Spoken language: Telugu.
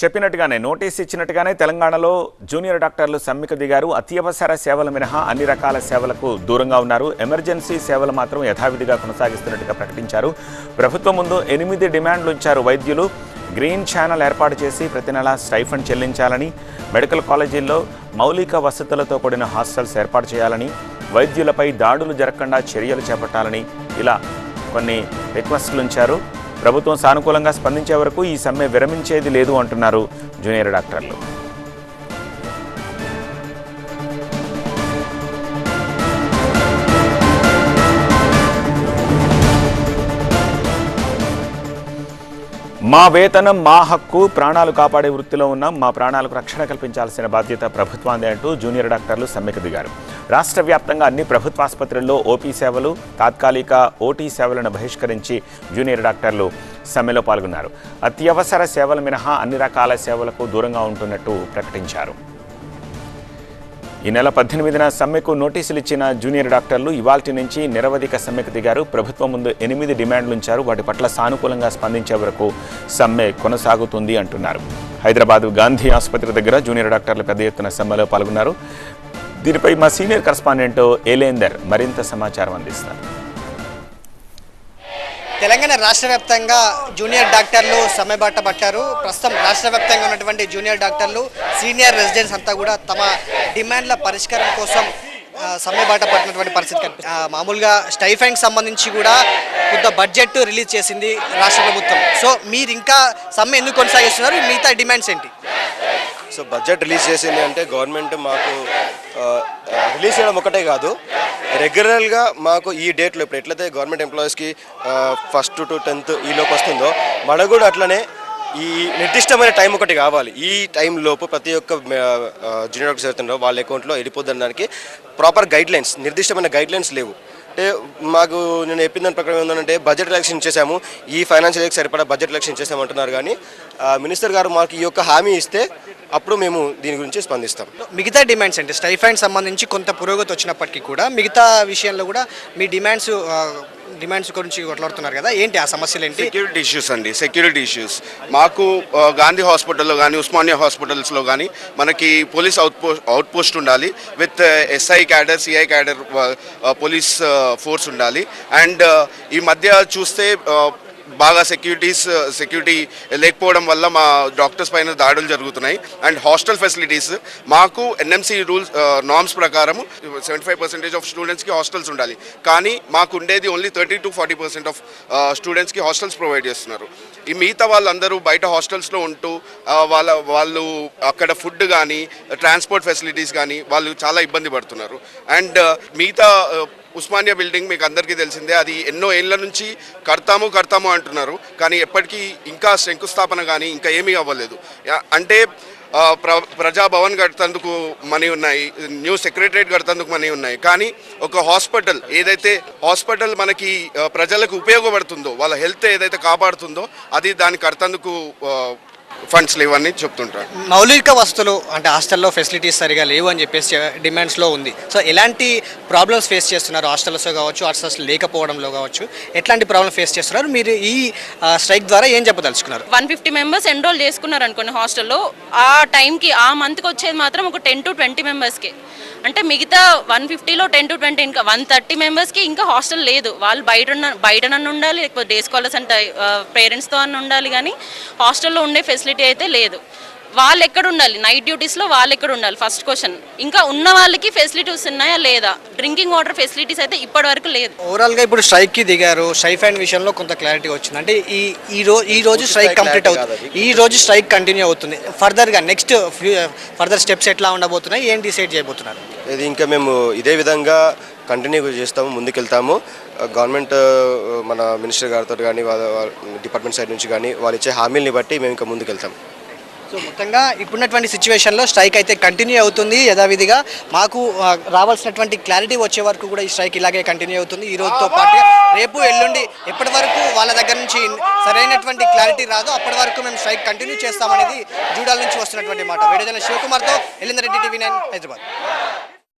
చెప్పినట్టుగానే నోటీస్ ఇచ్చినట్టుగానే తెలంగాణలో జూనియర్ డాక్టర్లు సమ్మెకు దిగారు. అత్యవసర సేవల మినహా అన్ని రకాల సేవలకు దూరంగా ఉన్నారు. ఎమర్జెన్సీ సేవలు మాత్రం యథావిధిగా కొనసాగిస్తున్నట్టుగా ప్రకటించారు. ప్రభుత్వం ముందు 8 డిమాండ్లు ఇచ్చారు వైద్యులు. గ్రీన్ ఛానల్ ఏర్పాటు చేసి ప్రతి నెల స్టైఫండ్ చెల్లించాలని, మెడికల్ కాలేజీల్లో మౌలిక వసతులతో కూడిన హాస్టల్స్ ఏర్పాటు చేయాలని, వైద్యులపై దాడులు జరగకుండా చర్యలు చేపట్టాలని ఇలా కొన్ని రిక్వెస్టులు ఉంచారు. ప్రభుత్వం సానుకూలంగా స్పందించే వరకు ఈ సమ్మె విరమించేది లేదు అంటున్నారు జూనియర్ డాక్టర్లు. మా వేతనం మా హక్కు, ప్రాణాలు కాపాడే వృత్తిలో ఉన్నాం, మా ప్రాణాలకు రక్షణ కల్పించాల్సిన బాధ్యత ప్రభుత్వాందే అంటూ జూనియర్ డాక్టర్లు సమ్మెకు దిగారు. రాష్ట్ర వ్యాప్తంగా అన్ని ప్రభుత్వ ఆసుపత్రుల్లో ఓపీ సేవలు, తాత్కాలిక ఓటీ సేవలను బహిష్కరించి జూనియర్ డాక్టర్లు సమ్మెలో పాల్గొన్నారు. అత్యవసర సేవల మినహా అన్ని రకాల సేవలకు దూరంగా ఉంటున్నట్టు ప్రకటించారు. ఈ నెల 18న సమ్మెకు నోటీసులు ఇచ్చిన జూనియర్ డాక్టర్లు ఇవాల్టి నుంచి నిరవధిక సమ్మెకు దిగారు. ప్రభుత్వం ముందు 8 డిమాండ్లు ఉంచారు. వాటి పట్ల సానుకూలంగా స్పందించే వరకు సమ్మె కొనసాగుతుంది అంటున్నారు. హైదరాబాద్ గాంధీ ఆసుపత్రి దగ్గర జూనియర్ డాక్టర్లు పెద్ద ఎత్తున సమ్మెలో పాల్గొన్నారు. దీనిపై మా సీనియర్ కరెస్పాండెంట్ ఏలేందర్ మరింత సమాచారం అందిస్తారు. తెలంగాణ రాష్ట్ర వ్యాప్తంగా జూనియర్ డాక్టర్లు సమ్మెబాట పట్టారు. ప్రస్తుతం రాష్ట్ర వ్యాప్తంగా ఉన్నటువంటి జూనియర్ డాక్టర్లు, సీనియర్ రెసిడెంట్స్ అంతా కూడా తమ డిమాండ్ల పరిష్కారం కోసం సమ్మెబాట పట్టినటువంటి పరిస్థితి కనిపిస్తుంది. మామూలుగా స్టైఫండ్కి సంబంధించి కూడా కొంత బడ్జెట్ రిలీజ్ చేసింది రాష్ట్ర ప్రభుత్వం. సో మీరు ఇంకా సమ్మె ఎందుకు కొనసాగిస్తున్నారు? మిగతా డిమాండ్స్ ఏంటి? సో బడ్జెట్ రిలీజ్ చేసింది అంటే గవర్నమెంట్ మాకు రిలీజ్ చేయడం ఒకటే కాదు, రెగ్యులర్గా మాకు ఈ డేట్లో ఇప్పుడు ఎట్లయితే గవర్నమెంట్ ఎంప్లాయీస్కి 1st to 10th ఈలోపు వస్తుందో మనకు కూడా అట్లనే ఈ నిర్దిష్టమైన టైం ఒకటి కావాలి. ఈ టైంలోపు ప్రతి ఒక్క జూనియర్ డాక్టర్స్ అవుతుందో వాళ్ళ అకౌంట్లో వెళ్ళిపోద్దని దానికి ప్రాపర్ గైడ్లైన్స్, నిర్దిష్టమైన గైడ్లైన్స్ లేవు. అంటే మాకు నేను చెప్పిన దాని ప్రకారం ఏంటంటే బడ్జెట్ ఎలక్షన్ చేసాము, ఈ ఫైనాన్షియల్ ఇయర్కి సరిపడా బడ్జెట్ ఎలక్షన్ చేసామంటున్నారు. కానీ మినిస్టర్ గారు మాకు ఈ యొక్క హామీ ఇస్తే అప్పుడు మేము దీని గురించి స్పందిస్తాం. మిగతా డిమాండ్స్ అంటే స్టైఫండ్ సంబంధించి కొంత పురోగతి వచ్చినప్పటికీ కూడా మిగతా విషయంలో కూడా మీ డిమాండ్స్ గురించి కొట్లాడుతున్నారు కదా, ఏంటి ఆ సమస్యలు ఏంటి? సెక్యూరిటీ ఇష్యూస్ అండి, సెక్యూరిటీ ఇష్యూస్. మాకు గాంధీ హాస్పిటల్లో కానీ ఉస్మానియా హాస్పిటల్స్లో కానీ మనకి పోలీస్ అవుట్ పోస్ట్ ఉండాలి, with SI cadre, CI cadre police force ఉండాలి. అండ్ ఈ మధ్య చూస్తే బాగా సెక్యూరిటీ లేకపోవడం వల్ల మా డాక్టర్స్ పైన దాడులు జరుగుతున్నాయి. అండ్ హాస్టల్ ఫెసిలిటీస్ మాకు ఎన్ఎంసీ రూల్స్ నార్మ్స్ ప్రకారం 75% ఆఫ్ స్టూడెంట్స్కి హాస్టల్స్ ఉండాలి. కానీ మాకు ఉండేది ఓన్లీ 30 to 40% ఆఫ్ స్టూడెంట్స్కి హాస్టల్స్ ప్రొవైడ్ చేస్తున్నారు. ఈ మిగతా వాళ్ళందరూ బయట హాస్టల్స్లో ఉంటూ వాళ్ళు అక్కడ ఫుడ్ కానీ ట్రాన్స్పోర్ట్ ఫెసిలిటీస్ కానీ వాళ్ళు చాలా ఇబ్బంది పడుతున్నారు. అండ్ మిగతా ఉస్మానియా బిల్డింగ్ మీకు అందరికీ తెలిసిందే, అది ఎన్నో ఏళ్ళ నుంచి కడతాము అంటున్నారు. కానీ ఎప్పటికీ ఇంకా శంకుస్థాపన కానీ ఇంకా ఏమీ అవ్వలేదు. అంటే ప్రజాభవన్ కట్టేందుకు మనీ ఉన్నాయి, న్యూ సెక్రటరేట్ కట్టేందుకు మనీ ఉన్నాయి. కానీ ఒక హాస్పిటల్ ఏదైతే హాస్పిటల్ మనకి ప్రజలకు ఉపయోగపడుతుందో, వాళ్ళ హెల్త్ ఏదైతే కాపాడుతుందో అది దాన్ని కట్టేందుకు ఫండ్స్ లేవని చెప్తుంటారు. మౌలిక వసతులు అంటే హాస్టల్లో ఫెసిలిటీస్ సరిగా లేవు అని చెప్పేసి డిమాండ్స్లో ఉంది. సో ఎలాంటి ప్రాబ్లమ్స్ ఫేస్ చేస్తున్నారు? హాస్టల్స్లో కావచ్చు, హాస్టల్స్ లేకపోవడంలో కావచ్చు, ఎట్లాంటి ప్రాబ్లమ్ ఫేస్ చేస్తున్నారు? మీరు ఈ స్ట్రైక్ ద్వారా ఏం చెప్పదలుచుకున్నారు? 150 మెంబర్స్ ఎన్రోల్ చేసుకున్నారు అనుకోండి హాస్టల్లో. ఆ టైంకి ఆ మంత్కి వచ్చేది మాత్రం ఒక 10 to 20 మెంబర్స్కి. అంటే మిగతా 150లో 10 to 20 ఇంకా 130 మెంబర్స్కి ఇంకా హాస్టల్ లేదు. వాళ్ళు బయటనన్ను ఉండాలి, లేకపోతే డే స్కాలర్స్ అంటే పేరెంట్స్తో అన్న ఉండాలి. కానీ హాస్టల్లో ఉండే ఫెసిలిటీ అయితే లేదు. వాళ్ళు ఎక్కడ ఉండాలి? నైట్ డ్యూటీస్లో వాళ్ళు ఎక్కడ ఉండాలి? First question. ఇంకా ఉన్న వాళ్ళకి ఫెసిలిటీస్ ఉన్నాయా లేదా? డ్రింకింగ్ వాటర్ ఫెసిలిటీస్ అయితే ఇప్పటి వరకు లేదు. ఓవరాల్గా ఇప్పుడు స్ట్రైక్కి దిగారు. స్టైఫండ్ విషయంలో కొంత క్లారిటీ వచ్చింది. అంటే ఈ రోజు స్ట్రైక్ కంప్లీట్ అవుతుంది, ఈ రోజు స్ట్రైక్ కంటిన్యూ అవుతుంది. ఫర్దర్గా నెక్స్ట్ ఫర్దర్ స్టెప్స్ ఎట్లా ఉండబోతున్నాయి, ఏం డిసైడ్ చేయబోతున్నారు? ఇది ఇంకా మేము ఇదే విధంగా కంటిన్యూ చేస్తాము, ముందుకెళ్తాము. గవర్నమెంట్ మన మినిస్టర్ గారితో కానీ వాళ్ళ డిపార్ట్మెంట్ సైడ్ నుంచి కానీ వాళ్ళు ఇచ్చే హామీలని బట్టి మేము ఇంకా ముందుకెళ్తాం. సో మొత్తంగా ఇప్పుడున్నటువంటి సిచ్యువేషన్లో స్ట్రైక్ అయితే కంటిన్యూ అవుతుంది యథావిధిగా. మాకు రావాల్సినటువంటి క్లారిటీ వచ్చే వరకు కూడా ఈ స్ట్రైక్ ఇలాగే కంటిన్యూ అవుతుంది. ఈ రోజుతో పాటు రేపు ఎల్లుండి ఎప్పటి వరకు వాళ్ళ దగ్గర నుంచి సరైనటువంటి క్లారిటీ రాదో అప్పటి వరకు మేము స్ట్రైక్ కంటిన్యూ చేస్తామనేది జూడాల నుంచి వస్తున్నటువంటి మాట. వీడియో జర్నలిస్ట్ శివకుమార్తో ఎల్లేందర్ రెడ్డి, TV9 హైదరాబాద్.